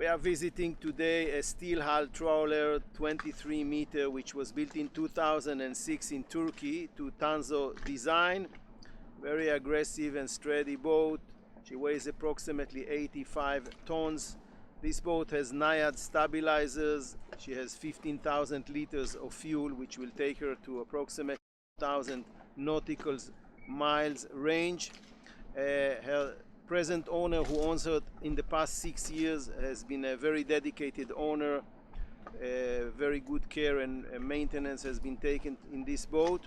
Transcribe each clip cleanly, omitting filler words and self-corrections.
We are visiting today a steel hull trawler 23 meter which was built in 2006 in Turkey to Tansu design. Very aggressive and sturdy boat. She weighs approximately 85 tons. This boat has NAIAD stabilizers. She has 15,000 liters of fuel which will take her to approximately 1,000 nautical miles range. Her present owner, who owns her in the past 6 years, has been a very dedicated owner. Very good care and maintenance has been taken in this boat.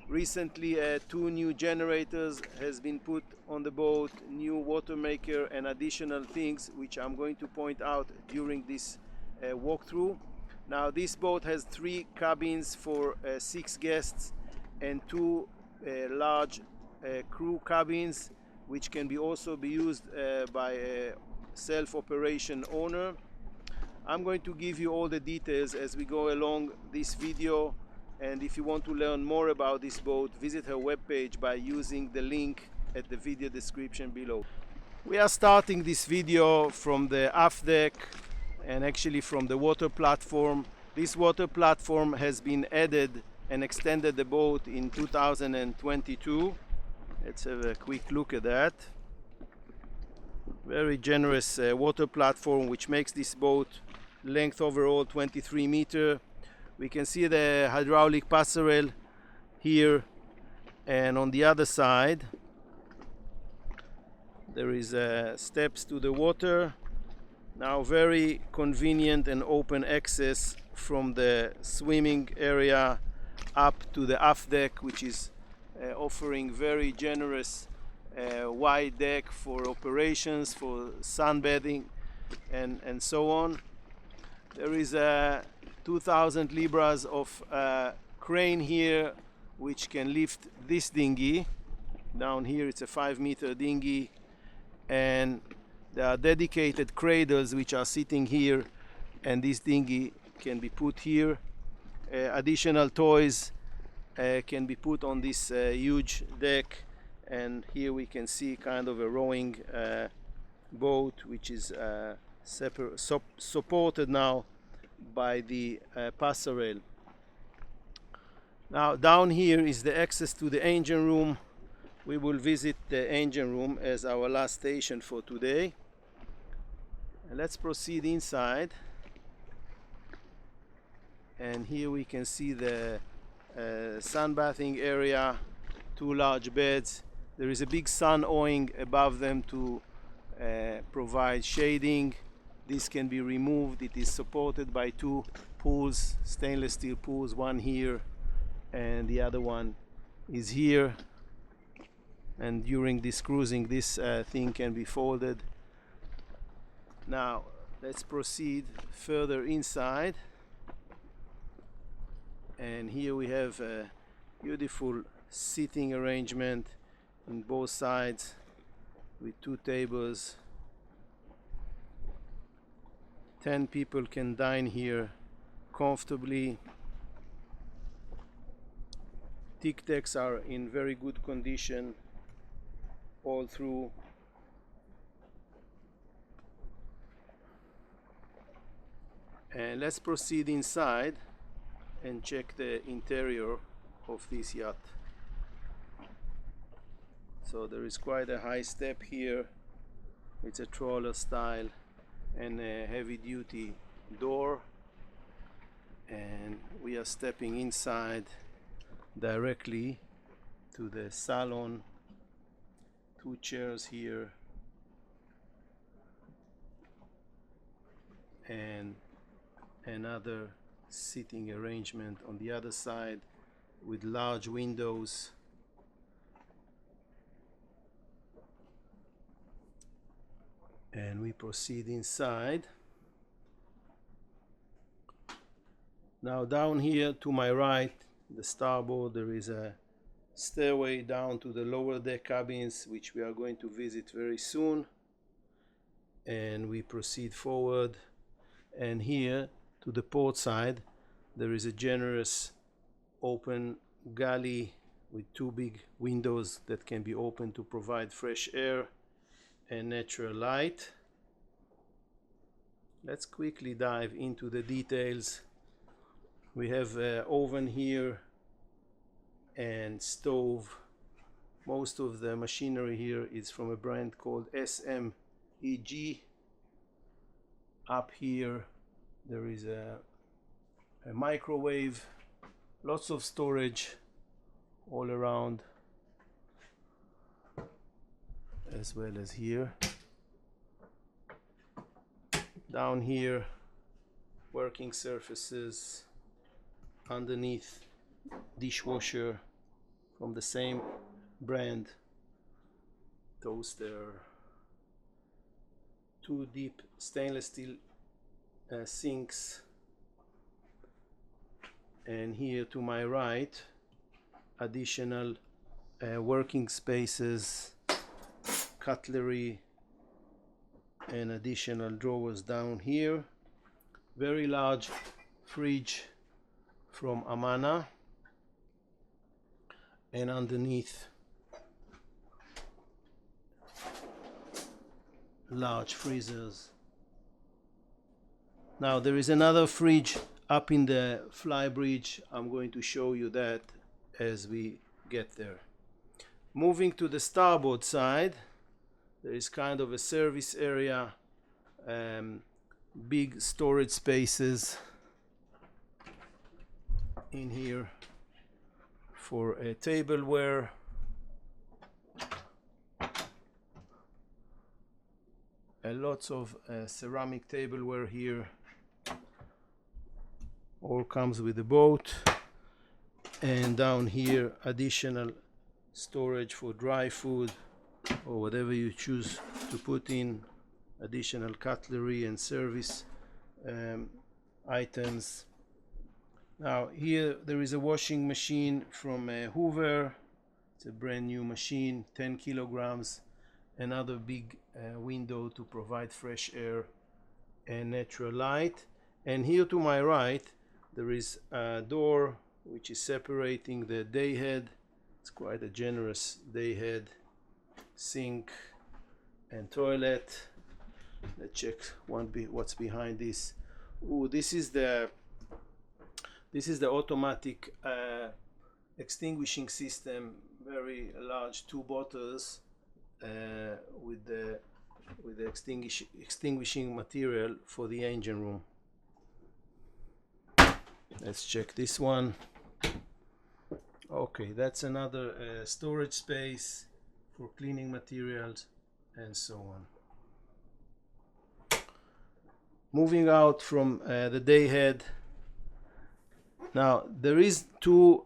Recently 2 new generators has been put on the boat, new water maker and additional things which I'm going to point out during this walkthrough. Now this boat has 3 cabins for 6 guests and 2 large crew cabins which can also be used by a self-operation owner. I'm going to give you all the details as we go along this video, and if you want to learn more about this boat, visit her webpage by using the link at the video description below. We are starting this video from the aft deck and actually from the water platform. This water platform has been added and extended the boat in 2022. Let's have a quick look at that. Very generous water platform which makes this boat length overall 23 meter. We can see the hydraulic passerelle here, and on the other side there is steps to the water. Now very convenient and open access from the swimming area up to the aft deck, which is offering very generous wide deck for operations, for sunbathing and so on. There is a 2,000 libras of crane here which can lift this dinghy. Down here it's a 5-meter dinghy, and there are dedicated cradles which are sitting here, and this dinghy can be put here. Additional toys can be put on this huge deck, and here we can see kind of a rowing boat which is supported now by the passerelle. Now down here is the access to the engine room. We will visit the engine room as our last station for today. And let's proceed inside, and here we can see the sunbathing area, 2 large beds. There is a big sun awning above them to provide shading. This can be removed. It is supported by 2 pools, stainless steel pools, one here and the other one is here, and during this cruising this thing can be folded. Now let's proceed further inside, and here we have a beautiful seating arrangement in both sides with 2 tables. 10 people can dine here comfortably. Tic Tacs are in very good condition all through. And let's proceed inside and check the interior of this yacht. So there is quite a high step here. It's a trawler style and a heavy-duty door, and we are stepping inside directly to the salon. 2 chairs here and another seating arrangement on the other side with large windows. And we proceed inside. Now down here to my right, the starboard, there is a stairway down to the lower deck cabins which we are going to visit very soon, and we proceed forward, and here to the port side there is a generous open galley with 2 big windows that can be opened to provide fresh air and natural light. Let's quickly dive into the details. We have an oven here and stove. Most of the machinery here is from a brand called SMEG. Up here there is a microwave, lots of storage all around, as well as here. Down here, working surfaces. Underneath, dishwasher from the same brand, toaster, two deep stainless steel sinks, and here to my right, additional working spaces, cutlery, and additional drawers down here. Very large fridge from Amana, and underneath, large freezers. Now there is another fridge up in the flybridge. I'm going to show you that as we get there. Moving to the starboard side, there is kind of a service area, big storage spaces in here for a tableware, lots of ceramic tableware here. All comes with the boat. And down here, additional storage for dry food or whatever you choose to put in, additional cutlery and service items. Now here there is a washing machine from Hoover. It's a brand new machine, 10 kilograms. Another big window to provide fresh air and natural light. And here to my right there is a door which is separating the day head. It's quite a generous day head, sink and toilet. Let's check what's behind this. Ooh, this is the automatic extinguishing system. Very large, 2 bottles with the extinguishing material for the engine room. Let's check this one. Okay, that's another storage space for cleaning materials and so on. Moving out from the day head. Now there is 2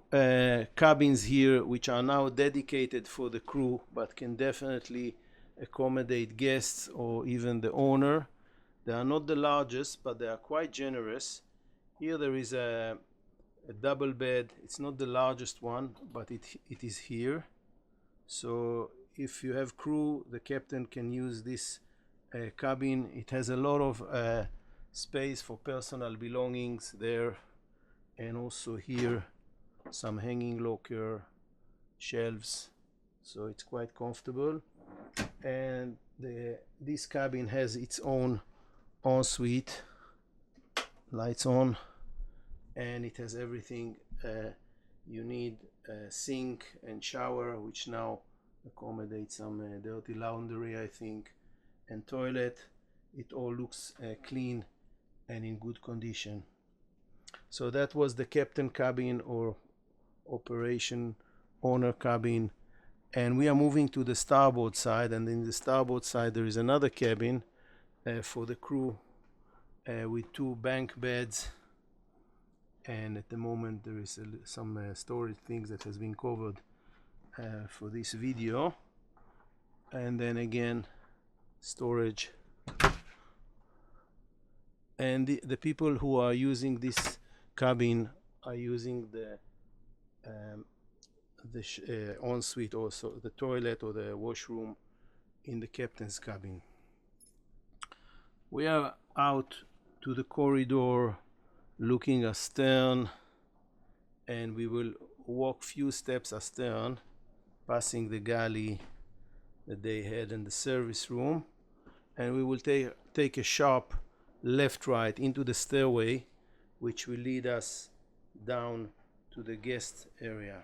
cabins here which are now dedicated for the crew, but can definitely accommodate guests or even the owner. They are not the largest, but they are quite generous. Here there is a double bed. It's not the largest one, but it is here. So if you have crew, the captain can use this cabin. It has a lot of space for personal belongings there, and also here some hanging locker, shelves, so it's quite comfortable. And this cabin has its own ensuite, lights on, and it has everything you need, sink and shower, which now accommodates some dirty laundry, I think, and toilet. It all looks clean and in good condition. So that was the captain cabin or operation owner cabin, and we are moving to the starboard side. And in the starboard side there is another cabin for the crew with 2 bunk beds, and at the moment there is some storage things that has been covered for this video. And then again, storage. And the people who are using this cabin are using the ensuite, also the toilet or the washroom in the captain's cabin. We are out to the corridor looking astern, and we will walk few steps astern, passing the galley, the day head and the service room, and we will take a sharp left right into the stairway, which will lead us down to the guest area.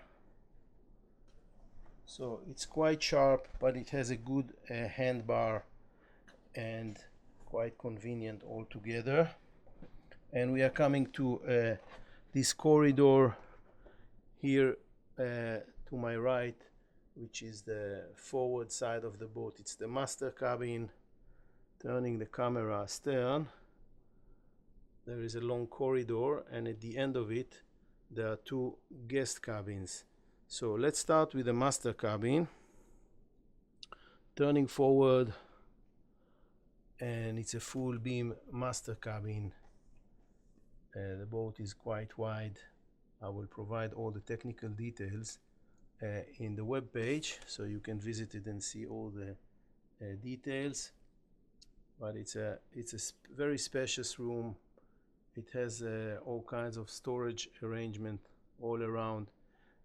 So it's quite sharp, but it has a good hand bar and quite convenient altogether. And we are coming to this corridor here to my right, which is the forward side of the boat. It's the master cabin. Turning the camera astern, there is a long corridor, and at the end of it there are two guest cabins. So let's start with the master cabin. Turning forward, and it's a full beam master cabin. The boat is quite wide. I will provide all the technical details in the web page, so you can visit it and see all the details. But it's a very spacious room. It has all kinds of storage arrangement all around.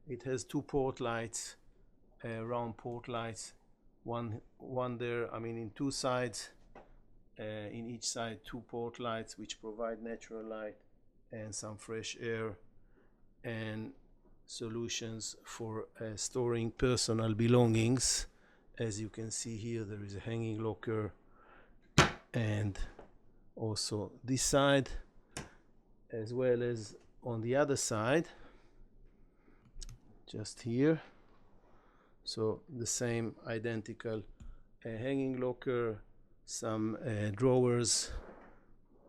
It has two port lights, round port lights, one there, I mean in two sides, in each side two port lights which provide natural light and some fresh air, and solutions for storing personal belongings. As you can see here, there is a hanging locker, and also this side, as well as on the other side, just here. So the same identical hanging locker, some drawers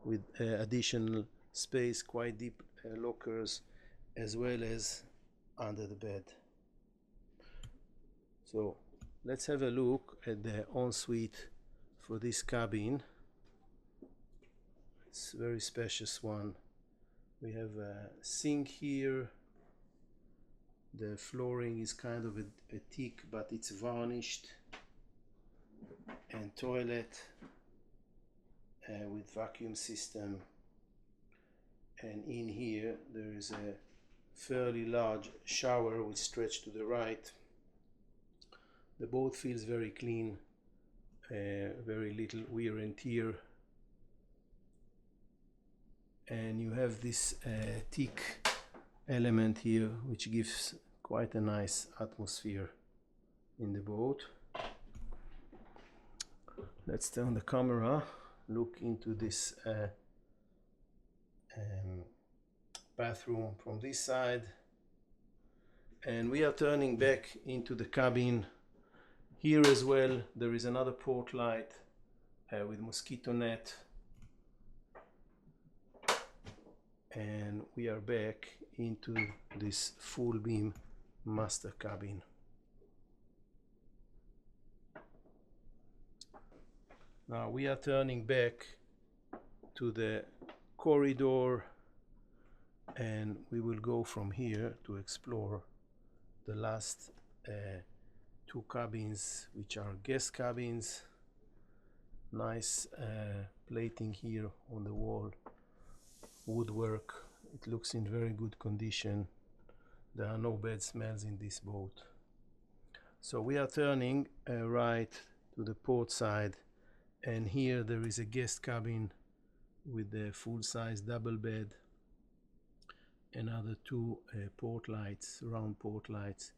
with additional space, quite deep lockers, as well as under the bed. So let's have a look at the ensuite for this cabin. It's a very spacious one. We have a sink here. The flooring is kind of a teak, but it's varnished, and toilet with vacuum system. And in here there is a fairly large shower which stretches to the right. The boat feels very clean, very little wear and tear. And you have this teak element here which gives quite a nice atmosphere in the boat. Let's turn the camera, look into this bathroom from this side, and we are turning back into the cabin. Here as well there is another port light with mosquito net, and we are back into this full beam master cabin. Now we are turning back to the corridor, and we will go from here to explore the last two cabins, which are guest cabins. Nice plating here on the wall, woodwork. It looks in very good condition. There are no bad smells in this boat. So we are turning right to the port side, and here there is a guest cabin with a full-size double bed, another two port lights, round port lights,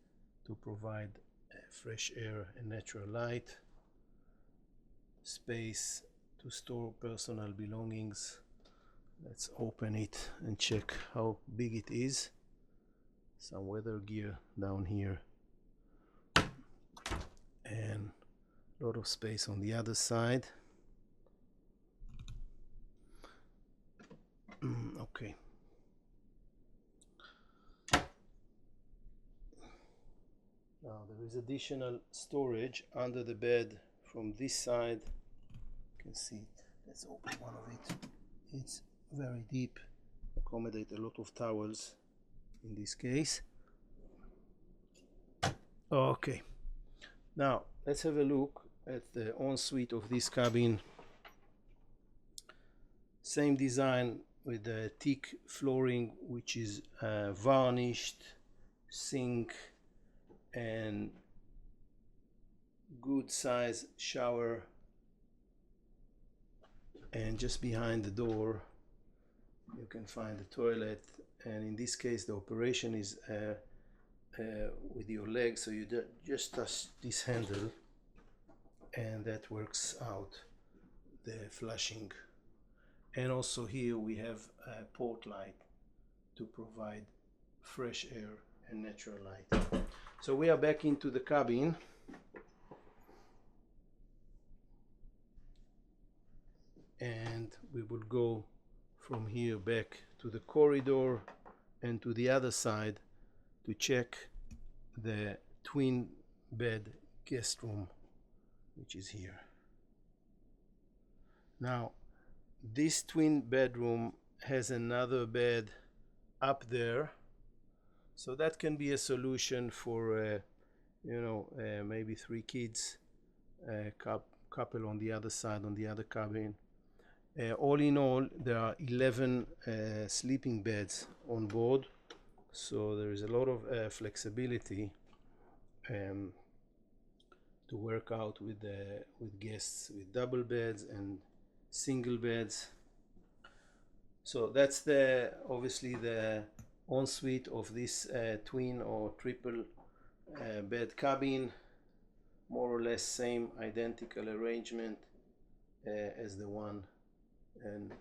to provide fresh air and natural light, space to store personal belongings. Let's open it and check how big it is. Some weather gear down here, and a lot of space on the other side. Okay. Now there is additional storage under the bed from this side. You can see it. Let's open one of it. It's very deep, accommodate a lot of towels in this case. Okay, now let's have a look at the ensuite of this cabin. Same design with the teak flooring, which is varnished, sink, and good size shower. and just behind the door you can find the toilet. And in this case the operation is with your leg, so you just touch this handle and that works out the flushing. And also here we have a port light to provide fresh air and natural light. So we are back into the cabin. And we will go from here back to the corridor and to the other side to check the twin bed guest room, which is here. Now this twin bedroom has another bed up there, so that can be a solution for maybe 3 kids, couple on the other side, on the other cabin. All in all, there are 11 sleeping beds on board, so there is a lot of flexibility to work out with guests, with double beds and single beds. So that's obviously the ensuite of this twin or triple bed cabin. More or less same identical arrangement as the one and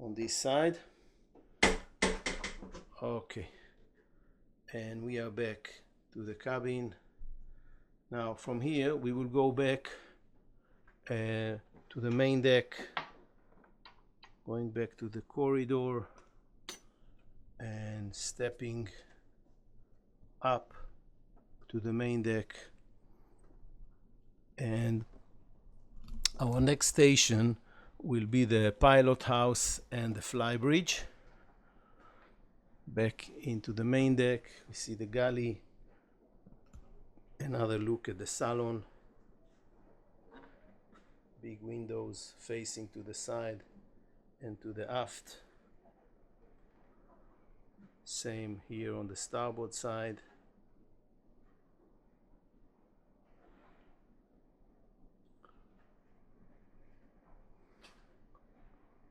on this side. Okay, and we are back to the cabin. Now from here we will go back to the main deck, going back to the corridor and stepping up to the main deck. And our next station will be the pilot house and the fly bridge. Back into the main deck, we see the galley. Another look at the salon. Big windows facing to the side and to the aft. Same here on the starboard side.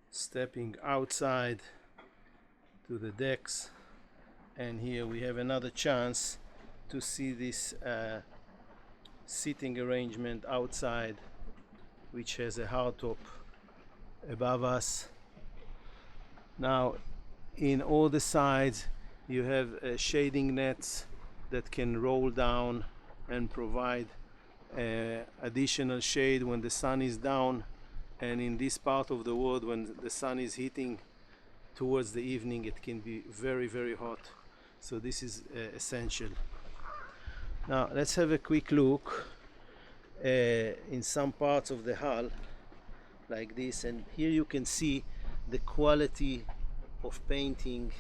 Stepping outside to the decks, and here we have another chance to see this seating arrangement outside, which has a hardtop above us. Now in all the sides you have shading nets that can roll down and provide additional shade when the sun is down, and in this part of the world when the sun is hitting towards the evening it can be very, very hot, so this is essential. Now let's have a quick look in some parts of the hull like this, and here you can see the quality of painting.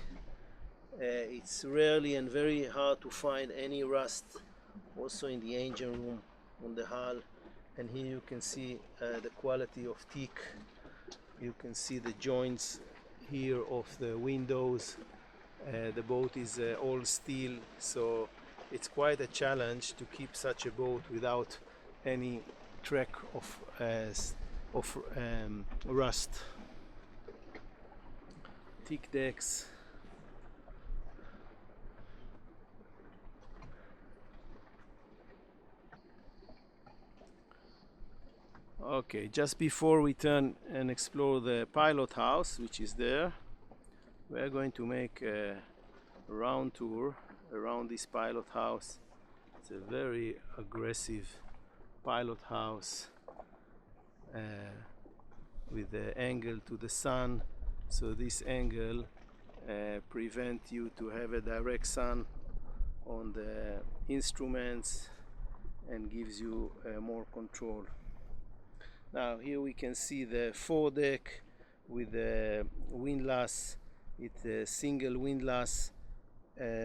It's rarely and very hard to find any rust, also in the engine room on the hull. And here you can see the quality of teak. You can see the joints here of the windows. The boat is all steel, so it's quite a challenge to keep such a boat without any track of rust. Teak decks. Okay, just before we turn and explore the pilot house, which is there, we are going to make a round tour around this pilot house. It's a very aggressive pilot house with the angle to the sun, so this angle prevents you to have a direct sun on the instruments and gives you more control. Now here we can see the foredeck with the windlass. It's a single windlass,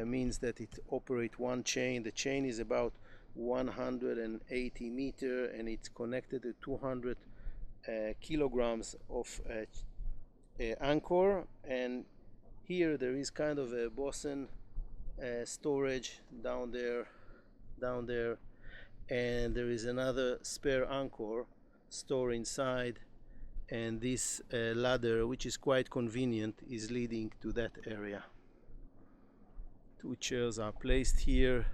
means that it operates one chain. The chain is about 180 meters and it's connected to 200 kilograms of anchor. And here there is kind of a bosun storage down there, and there is another spare anchor store inside, and this ladder, which is quite convenient, is leading to that area. 2 chairs are placed here.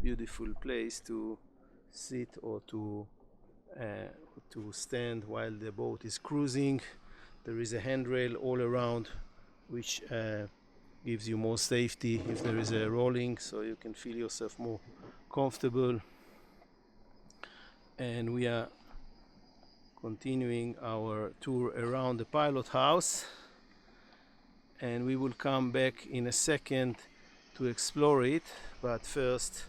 Beautiful place to sit or to stand while the boat is cruising. There is a handrail all around, which gives you more safety if there is a rolling, so you can feel yourself more comfortable. And we are continuing our tour around the pilot house, and we will come back in a second to explore it, but first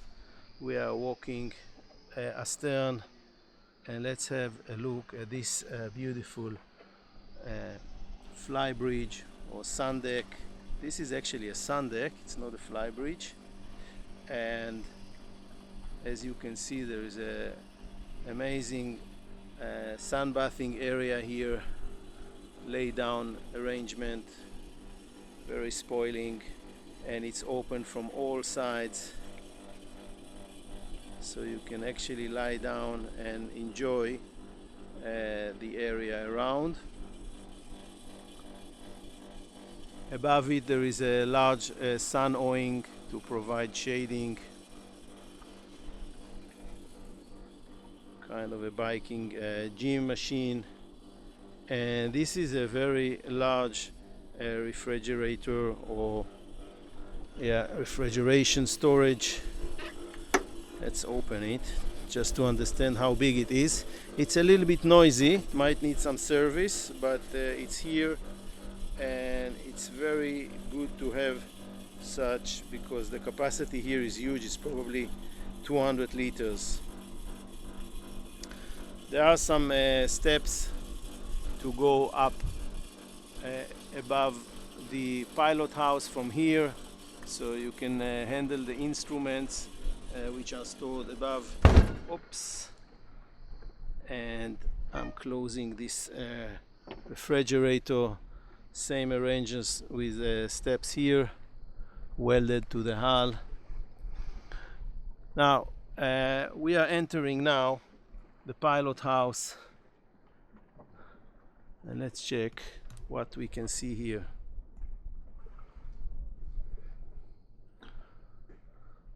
we are walking astern, and let's have a look at this beautiful fly bridge or sun deck. This is actually a sun deck, it's not a fly bridge, and as you can see there is a amazing sunbathing area here, lay down arrangement, very spoiling, and it's open from all sides, so you can actually lie down and enjoy the area around. Above it there is a large sun awning to provide shading, kind of a biking gym machine, and this is a very large refrigerator or refrigeration storage. Let's open it just to understand how big it is. It's a little bit noisy, it might need some service, but it's here, and it's very good to have such, because the capacity here is huge. It's probably 200 liters. There are some steps to go up above the pilot house from here, so you can handle the instruments which are stored above. Oops. And I'm closing this refrigerator. Same arrangements with steps here welded to the hull. Now we are entering now the pilot house, and let's check what we can see here.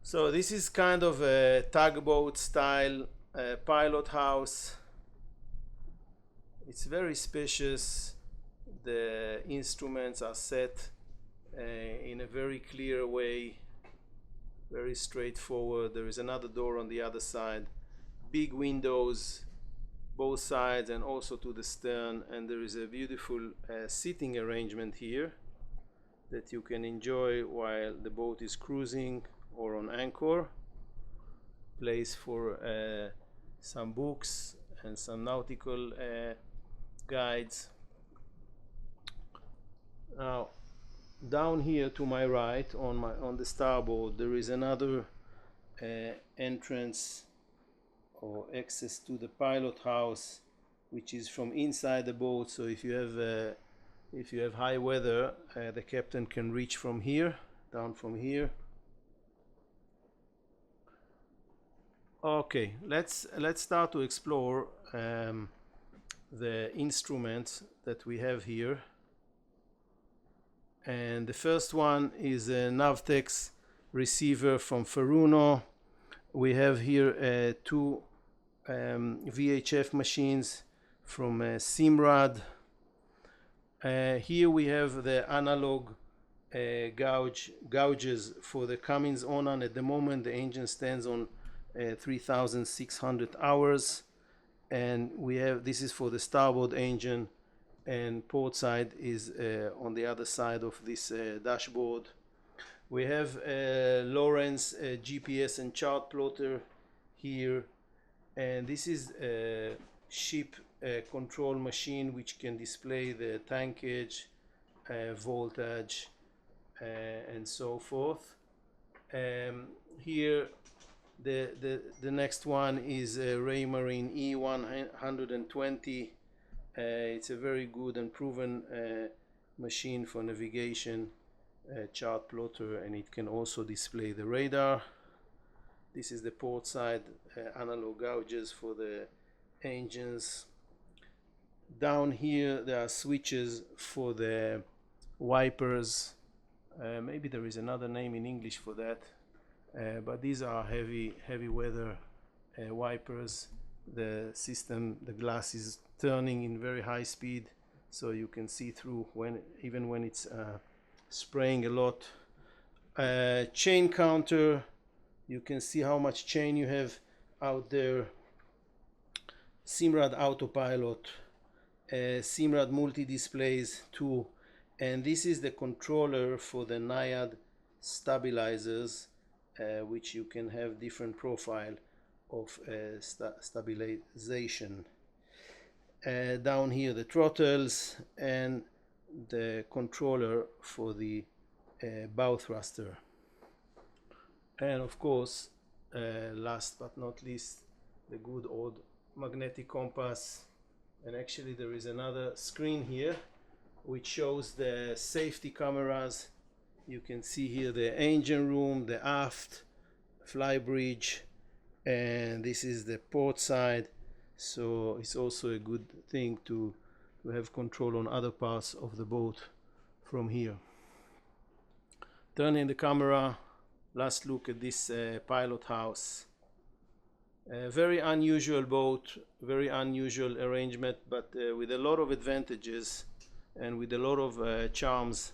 So this is kind of a tugboat style pilot house. It's very spacious. The instruments are set in a very clear way, very straightforward. There is another door on the other side, big windows both sides and also to the stern, and there is a beautiful seating arrangement here that you can enjoy while the boat is cruising or on anchor. Place for some books and some nautical guides. Now down here to my right on the starboard there is another entrance or access to the pilot house, which is from inside the boat. So if you have high weather, the captain can reach from here, down from here. Okay, let's start to explore the instruments that we have here. And the first one is a Navtex receiver from Feruno. We have here two VHF machines from Simrad. Here we have the analog gauges for the Cummins Onan. At the moment the engine stands on 3,600 hours, and we have, this is for the starboard engine, and port side is on the other side of this dashboard. We have Lawrence GPS and chart plotter here, and this is a ship control machine which can display the tankage, voltage, and so forth. Here the next one is Raymarine E120. It's a very good and proven machine for navigation, chart plotter, and it can also display the radar. This is the port side analog gauges for the engines. Down here there are switches for the wipers. Maybe there is another name in English for that, but these are heavy weather wipers. The system, the glass is turning in very high speed, so you can see through even when it's spraying a lot. Chain counter, you can see how much chain you have out there. Simrad autopilot, Simrad multi-displays too, and this is the controller for the NAIAD stabilizers, which you can have different profile of stabilization. Down here the throttles and the controller for the bow thruster, and of course last but not least the good old magnetic compass. And actually there is another screen here which shows the safety cameras. You can see here the engine room, the aft flybridge, and this is the port side, so it's also a good thing to have control on other parts of the boat from here. Turning the camera, last look at this pilot house. Very unusual boat, very unusual arrangement, but with a lot of advantages and with a lot of charms,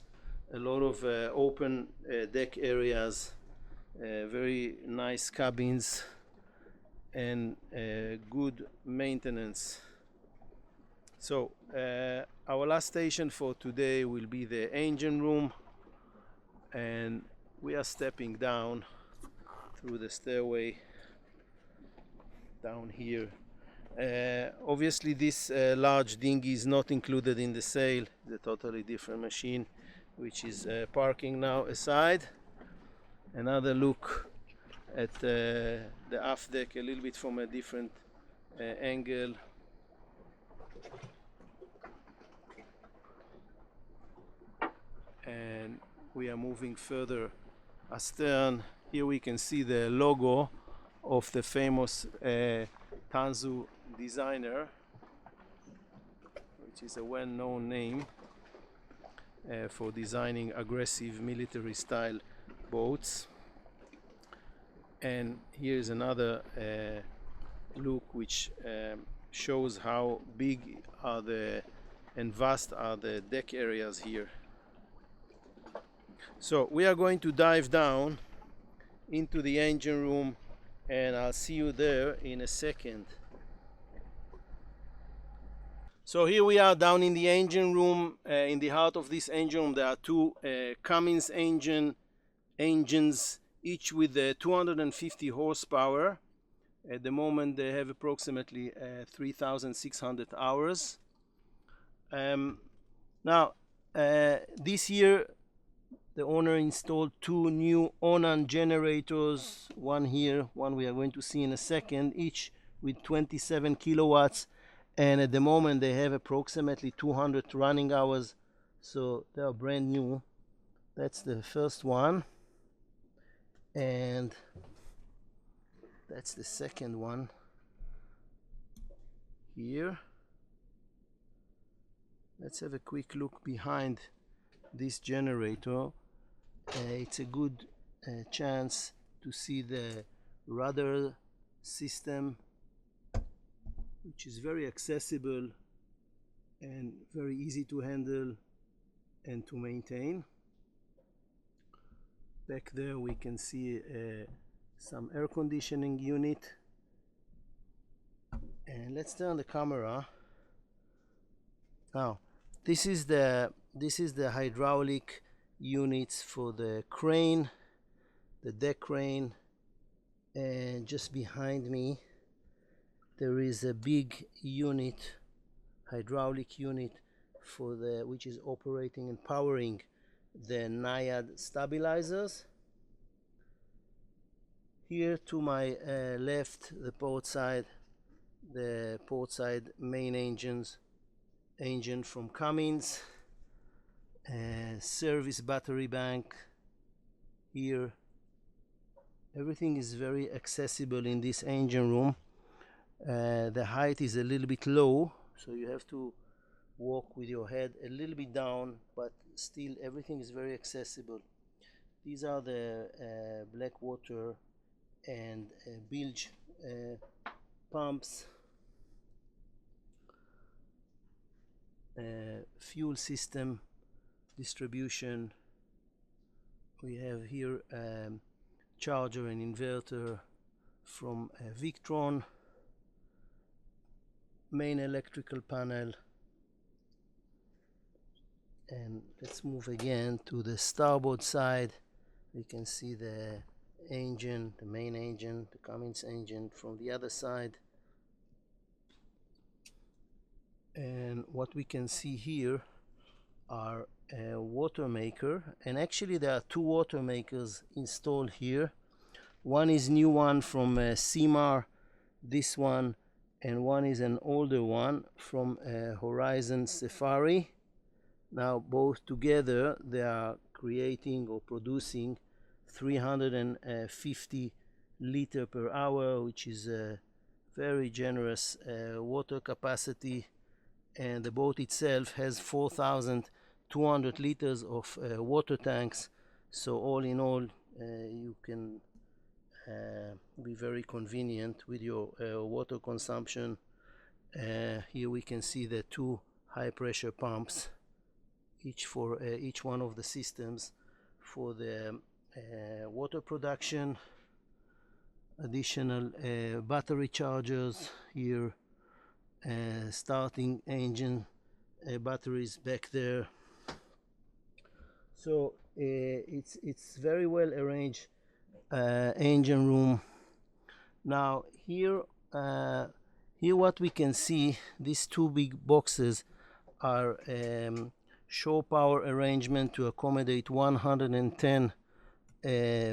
a lot of open deck areas, very nice cabins, and good maintenance. So our last station for today will be the engine room, and we are stepping down through the stairway down here. Obviously this large dinghy is not included in the sale, the totally different machine which is parking now aside. Another look at the aft deck a little bit from a different angle. And we are moving further astern. Here we can see the logo of the famous Tansu designer, which is a well-known name for designing aggressive military style boats. And here's another look which shows how big are and vast are the deck areas here. So we are going to dive down into the engine room, and I'll see you there in a second. So here we are down in the engine room. In the heart of this engine room there are two Cummins engines, each with 250 horsepower. At the moment they have approximately 3,600 hours. Now this year the owner installed two new Onan generators, one here, one we are going to see in a second, each with 27 kilowatts, and at the moment they have approximately 200 running hours, so they are brand new. That's the first one, and that's the second one here. Let's have a quick look behind this generator. It's a good chance to see the rudder system, which is very accessible and very easy to handle and to maintain. Back there we can see some air conditioning unit. And let's turn the camera. Now this is the hydraulic units for the crane, the deck crane, and just behind me there is a big unit, hydraulic unit for which is operating and powering the NAIAD stabilizers. Here to my left, the port side main engine from Cummins. Service battery bank here. Everything is very accessible in this engine room. The height is a little bit low, so you have to walk with your head a little bit down, but still everything is very accessible. These are the black water and bilge pumps, fuel system distribution. We have here charger and inverter from Victron, main electrical panel. And let's move again to the starboard side. We can see the engine, the main engine, the Cummins engine from the other side. And what we can see here are a water maker, and actually there are two water makers installed here. One is new one from CMAR, this one, and one is an older one from Horizon Safari. Now both together they are creating or producing 350 liter per hour, which is a very generous water capacity, and the boat itself has 4,200 liters of water tanks. So all in all, you can be very convenient with your water consumption. Here we can see the two high pressure pumps, each for each one of the systems for the water production. Additional battery chargers here, starting engine batteries back there. So it's very well arranged engine room. Now here what we can see, these two big boxes are shore power arrangement to accommodate 110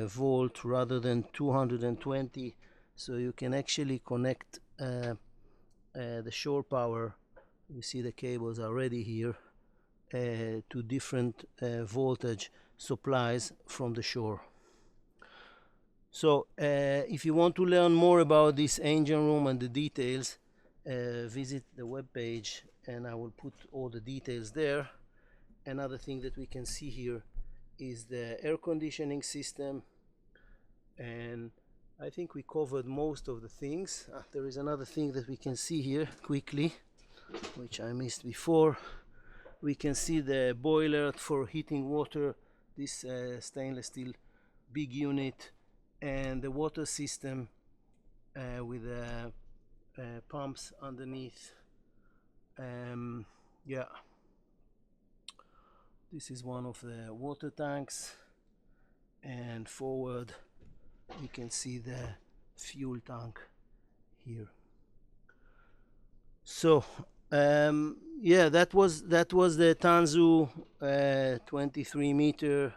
volt rather than 220, so you can actually connect the shore power. You see the cables are ready here to different voltage supplies from the shore. So if you want to learn more about this engine room and the details, visit the webpage and I will put all the details there. Another thing that we can see here is the air conditioning system, and I think we covered most of the things. There is another thing that we can see here quickly, which I missed before. We can see the boiler for heating water, this stainless steel big unit, and the water system with pumps underneath. Yeah, this is one of the water tanks, and forward you can see the fuel tank here. So yeah, that was the Tansu 23 meter.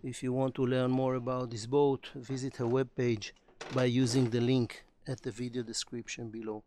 If you want to learn more about this boat, visit her webpage by using the link at the video description below.